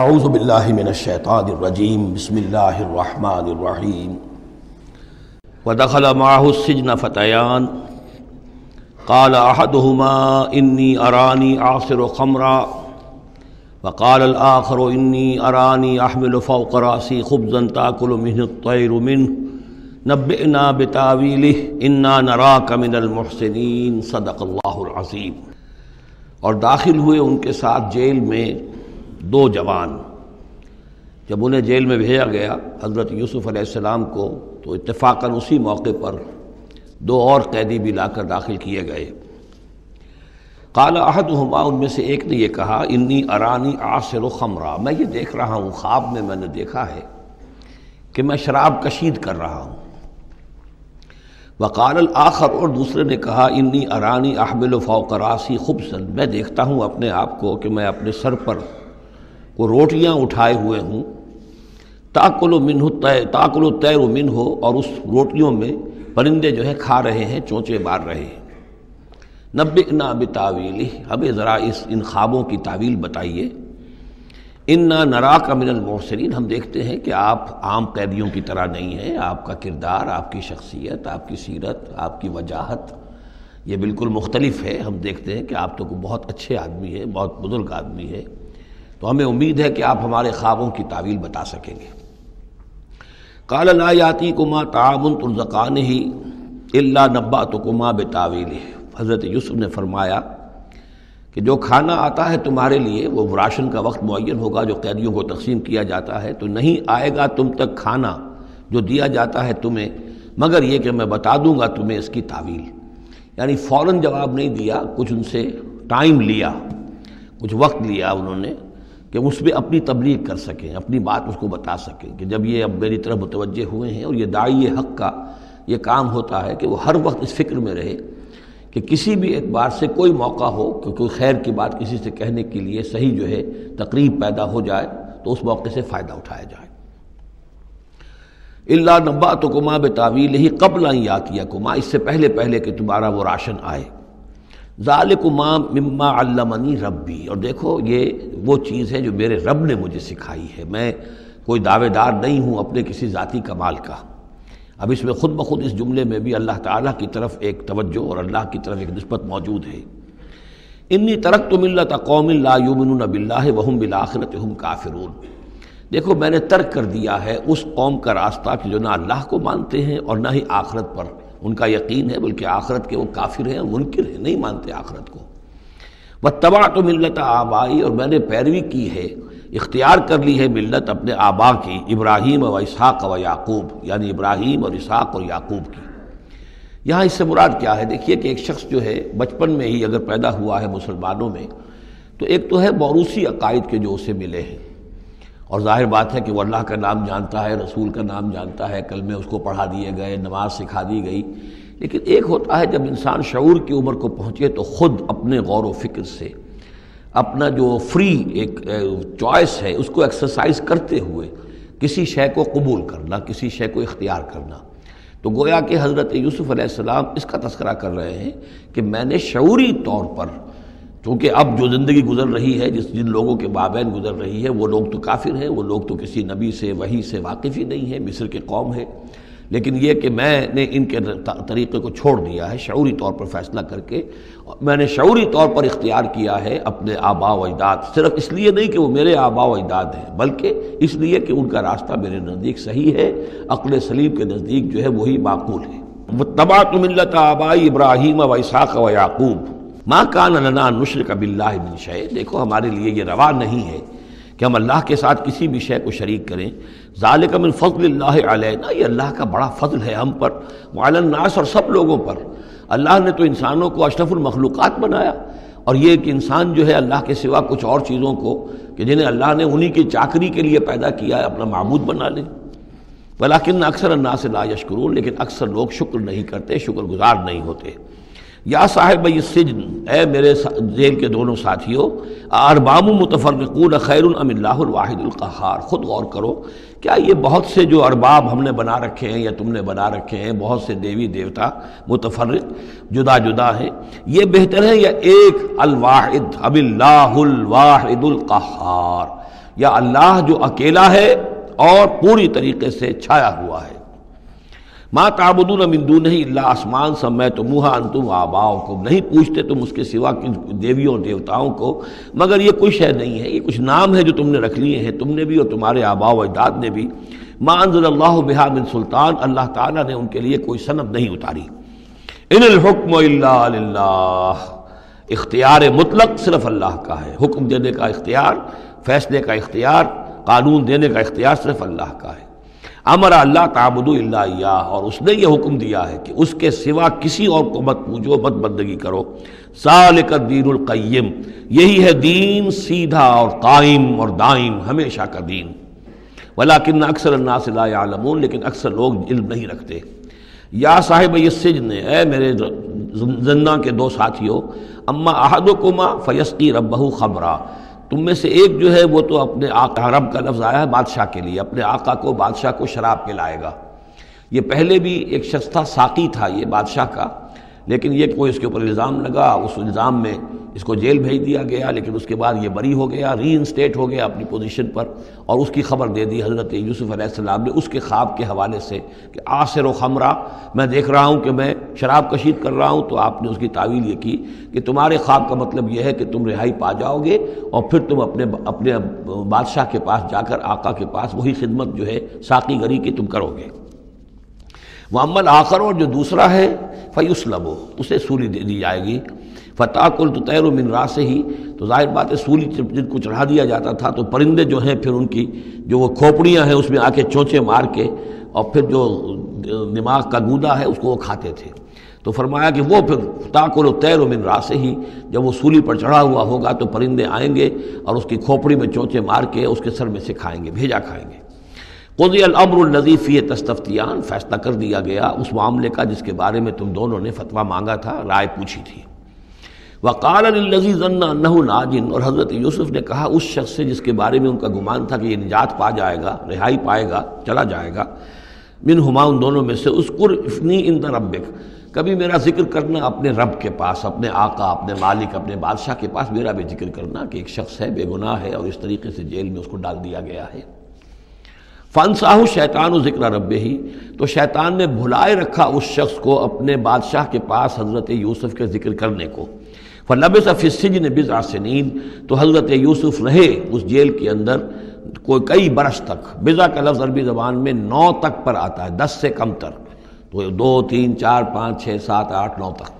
اعوذ باللہ من الشیطان الرجیم بسم اللہ الرحمن الرحیم ودخل معه السجن فتیان قال احدهما انی ارانی اعصر خمرا وقال الآخر انی ارانی احمل فوق رأسی خبزا تأکل منه الطیر منه نبئنا بتاویلہ انا نراک من المحسنین صدق اللہ العظیم۔ اور داخل ہوئے ان کے ساتھ جیل میں دو جوان۔ جب انہیں جیل میں بھیجا گیا حضرت یوسف علیہ السلام کو، تو اتفاقاً اسی موقع پر دو اور قیدی بھی لا کر داخل کیے گئے۔ قال احدہما، ان میں سے ایک نے یہ کہا، انی ارانی اعصر خمرا، میں یہ دیکھ رہا ہوں، خواب میں نے دیکھا ہے کہ میں شراب کشید کر رہا ہوں۔ وقال الآخر، اور دوسرے نے کہا، انی ارانی احمل فوق راسی خبزا، میں دیکھتا ہوں اپنے آپ کو کہ میں اپنے سر پر وہ روٹیاں اٹھائے ہوئے ہوں، تاکل الطیر منہ، اور اس روٹیوں میں پرندے جو ہے کھا رہے ہیں، چونچے مار رہے ہیں۔ نبئنا بتاویلہ، ہمیں ذرا ان خوابوں کی تعویل بتائیے۔ انا نراک من المحسنین، ہم دیکھتے ہیں کہ آپ عام قیدیوں کی طرح نہیں ہیں، آپ کا کردار، آپ کی شخصیت، آپ کی سیرت، آپ کی وجاہت یہ بالکل مختلف ہے۔ ہم دیکھتے ہیں کہ آپ تو بہت اچھے آدمی ہیں، بہت بزرگ آدمی ہے، تو ہمیں امید ہے کہ آپ ہمارے خوابوں کی تعویل بتا سکیں گے۔ قال لا یاتیکما طعام ترزقانہ الا نبأتکما بتاویلہ، حضرت یوسف نے فرمایا کہ جو کھانا آتا ہے تمہارے لیے، وہ راشن کا وقت معین ہوگا جو قیدیوں کو تقسیم کیا جاتا ہے، تو نہیں آئے گا تم تک کھانا جو دیا جاتا ہے تمہیں، مگر یہ کہ میں بتا دوں گا تمہیں اس کی تعویل۔ یعنی فوراً جواب نہیں دیا، کچھ ان سے ٹائم لیا، کچھ وقت لیا انہوں نے کہ اس پہ اپنی تبلیغ کر سکیں، اپنی بات اس کو بتا سکیں کہ جب یہ اب میری طرف متوجہ ہوئے ہیں۔ اور یہ داعی حق کا یہ کام ہوتا ہے کہ وہ ہر وقت اس فکر میں رہے کہ کسی بھی اعتبار سے کوئی موقع ہو کہ کوئی خیر کی بات کسی سے کہنے کے لیے صحیح جو ہے تقریب پیدا ہو جائے تو اس موقع سے فائدہ اٹھایا جائے۔ الا نبأتکما بتاویلہ قبل ان یاتیکما، اس سے پہلے کہ تمہارا وہ راشن آئے۔ ذالکما مما علمنی ربی، اور دیکھو یہ وہ چیز ہے جو میرے رب نے مجھے سکھائی ہے، میں کوئی دعوے دار نہیں ہوں اپنے کسی ذاتی کمال کا۔ اب اس میں خود بخود اس جملے میں بھی اللہ تعالیٰ کی طرف ایک توجہ اور اللہ کی طرف ایک نسبت موجود ہے۔ انی ترکت ملت قوم لا یؤمنون باللہ وہم بالآخرۃ ہم کافرون، دیکھو میں نے ترک کر دیا ہے اس قوم کا راستہ کہ جو نہ اللہ کو مانتے ہیں اور نہ ہی آخرت پر ان کا یقین ہے، بلکہ آخرت کے وہ کافر ہیں، منکر ہیں، نہیں مانتے آخرت کو۔ واتبعت ملت آبائی، اور میں نے پیروی کی ہے، اختیار کر لی ہے ملت اپنے آبا کی، ابراہیم و اسحاق و یعقوب، یعنی ابراہیم اور اسحاق اور یعقوب کی۔ یہاں اس سے مراد کیا ہے؟ دیکھیے کہ ایک شخص جو ہے بچپن میں ہی اگر پیدا ہوا ہے مسلمانوں میں، تو ایک تو ہے موروثی عقائد کے جو اسے ملے ہیں، اور ظاہر بات ہے کہ وہ اللہ کا نام جانتا ہے، رسول کا نام جانتا ہے، کلمے اس کو پڑھا دیے گئے، نماز سکھا دی گئی۔ لیکن ایک ہوتا ہے جب انسان شعور کی عمر کو پہنچے تو خود اپنے غور و فکر سے اپنا جو فری ایک چوائس ہے اس کو ایکسرسائز کرتے ہوئے کسی شے کو قبول کرنا، کسی شے کو اختیار کرنا۔ تو گویا کہ حضرت یوسف علیہ السلام اس کا تذکرہ کر رہے ہیں کہ میں نے شعوری طور پر، چونکہ اب جو زندگی گزر رہی ہے، جن لوگوں کے مابین گزر رہی ہے، وہ لوگ تو کافر ہیں، وہ لوگ تو کسی نبی سے وحی سے واقف ہی نہیں ہیں، مصر کے قوم ہے، لیکن یہ کہ میں نے ان کے طریقے کو چھوڑ دیا ہے شعوری طور پر فیصلہ کر کے، میں نے شعوری طور پر اختیار کیا ہے اپنے آبا و اجداد، صرف اس لیے نہیں کہ وہ میرے آبا و اجداد ہیں، بلکہ اس لیے کہ ان کا راستہ میرے نزدیک صحیح ہے، عقل سلیم کے نزدیک جو ہے وہی معقول ہے۔ واتبعت ملت آبائی ابراہیم و اسحاق و یعقوب ما کان لنا ان نشرک باللہ من شیء، دیکھو ہمارے لیے یہ روا نہیں ہے کہ ہم اللہ کے ساتھ کسی بھی شے کو شریک کریں۔ ذالک من فضل اللہ علینا، یہ اللہ کا بڑا فضل ہے ہم پر، وعلی الناس، اور سب لوگوں پر۔ اللہ نے تو انسانوں کو اشرف المخلوقات بنایا، اور یہ کہ انسان جو ہے اللہ کے سوا کچھ اور چیزوں کو کہ جنہیں اللہ نے انہی کی چاکری کے لیے پیدا کیا ہے اپنا معبود بنا لے۔ ولیکن اکثر الناس لا یشکرون، لیکن اکثر لوگ شکر نہیں کرتے، شکر گزار نہیں ہوتے۔ یا صاحب السجن، اے میرے جیل کے دونوں ساتھیوں، ارباب متفرقون خیر ام اللہ الواحد القہار، خود غور کرو، کیا یہ بہت سے جو ارباب ہم نے بنا رکھے ہیں یا تم نے بنا رکھے ہیں، بہت سے دیوی دیوتا متفرق جدا جدا ہیں، یہ بہتر ہے یا ایک الواحد ام اللہ الواحد القہار، یا اللہ جو اکیلا ہے اور پوری طریقے سے چھایا ہوا ہے۔ ما تعبدون من دونہ الا اسماء سمیتموها انتم وآباؤکم، نہیں پوچھتے تم اس کے سوا دیویوں اور دیوتاؤں کو مگر یہ کوئی شے نہیں ہے، یہ کچھ نام ہے جو تم نے رکھ لیے ہیں، تم نے بھی اور تمہارے آباء و اجداد نے بھی۔ ما انزل اللہ بہا من سلطان، اللہ تعالیٰ نے ان کے لیے کوئی سند نہیں اتاری۔ ان الحکم الا للہ، اختیار مطلق صرف اللہ کا ہے، حکم دینے کا اختیار، فیصلے کا اختیار، قانون دینے کا اختیار صرف اللہ کا ہے۔ امر اللہ تعبدوا الا اياه، اور اس نے یہ حکم دیا ہے کہ اس کے سوا کسی اور کو مت پوجو، مت بندگی کرو۔ ذالک الدین القیم، یہی ہے دین سیدھا اور قائم اور دائم، ہمیشہ کا دین۔ ولکن اکثر الناس لا يعلمون، لیکن اکثر لوگ علم نہیں رکھتے۔ یا صاحب السجن، اے میرے زندان کے دو ساتھیوں، اما احدکما فیسقی ربہ خمرا، تم میں سے ایک جو ہے وہ تو اپنے آقا، رب کا لفظ آیا ہے بادشاہ کے لیے، اپنے آقا کو، بادشاہ کو شراب پلائے گا۔ یہ پہلے بھی ایک شخص تھا، ساقی تھا یہ بادشاہ کا، لیکن یہ کوئی اس کے اوپر الزام لگا، اس الزام میں اس کو جیل بھیج دیا گیا، لیکن اس کے بعد یہ بری ہو گیا، ری انسٹیٹ ہو گیا اپنی پوزیشن پر، اور اس کی خبر دے دی حضرت یوسف علیہ السلام نے اس کے خواب کے حوالے سے کہ آصر و خمرہ، میں دیکھ رہا ہوں کہ میں شراب کشید کر رہا ہوں، تو آپ نے اس کی تعویل یہ کی کہ تمہارے خواب کا مطلب یہ ہے کہ تم رہائی پا جاؤ گے، اور پھر تم اپنے بادشاہ کے پاس جا کر، آقا کے پاس وہی خدمت جو ہے ساقی گری کی تم کرو گے۔ وَأَمَّا الْآخَرُ، اور جو دوسرا ہے، فَيُسْلَبُ، اسے سولی دے دی جائے گی۔ فَتَأْكُلُ الطَّيْرُ مِنْ رَأْسِهِ، تو ظاہر بات ہے سولی جن کو چڑھا دیا جاتا تھا تو پرندے جو ہیں پھر ان کی جو وہ کھوپڑیاں ہیں اس میں آ کے چونچے مار کے، اور پھر جو دماغ کا گودا ہے اس کو وہ کھاتے تھے۔ تو فرمایا کہ وہ پھر تَأْكُلُ الطَّيْرُ مِنْ رَأْسِهِ، جب وہ سولی پر چڑھا ہوا ہوگا تو پرندے آئیں گے اور اس کی کھوپڑی میں چونچے مار کے اس کے سر میں سے کھائیں گے، بھیجا کھائیں گے۔ قضی الامر الذی فیہ تستفتیان، فیصلہ کر دیا گیا اس معاملے کا جس کے بارے میں تم دونوں نے فتویٰ مانگا تھا، رائے پوچھی تھی۔ وقال للذی ظن انہ ناج، اور حضرت یوسف نے کہا اس شخص سے جس کے بارے میں ان کا گمان تھا کہ یہ نجات پا جائے گا، رہائی پائے گا، چلا جائے گا، منہما، ان دونوں میں سے، اذکر افنی عند ربک، کبھی میرا ذکر کرنا اپنے رب کے پاس، اپنے آقا، اپنے مالک، اپنے بادشاہ کے پاس میرا بھی ذکر کرنا کہ ایک شخص ہے، بے گناہ ہے، اور اس طریقے سے جیل میں اس کو ڈال دیا گیا ہے۔ فَأَنْسَاهُ الشَّيْطَانُ ذِكْرَ رَبِّهِ، تو شیطان نے بھلائے رکھا اس شخص کو اپنے بادشاہ کے پاس حضرت یوسف کے ذکر کرنے کو۔ فَلَبِثَ فِي السِّجْنِ بِضْعَ سِنِينَ، تو حضرت یوسف رہے اس جیل کے اندر کئی برس تک۔ بضع کا لفظ عربی زبان میں 9 تک پر آتا ہے، 10 سے کم تر، تو 2 3 4 5 6 7 8 9 تک۔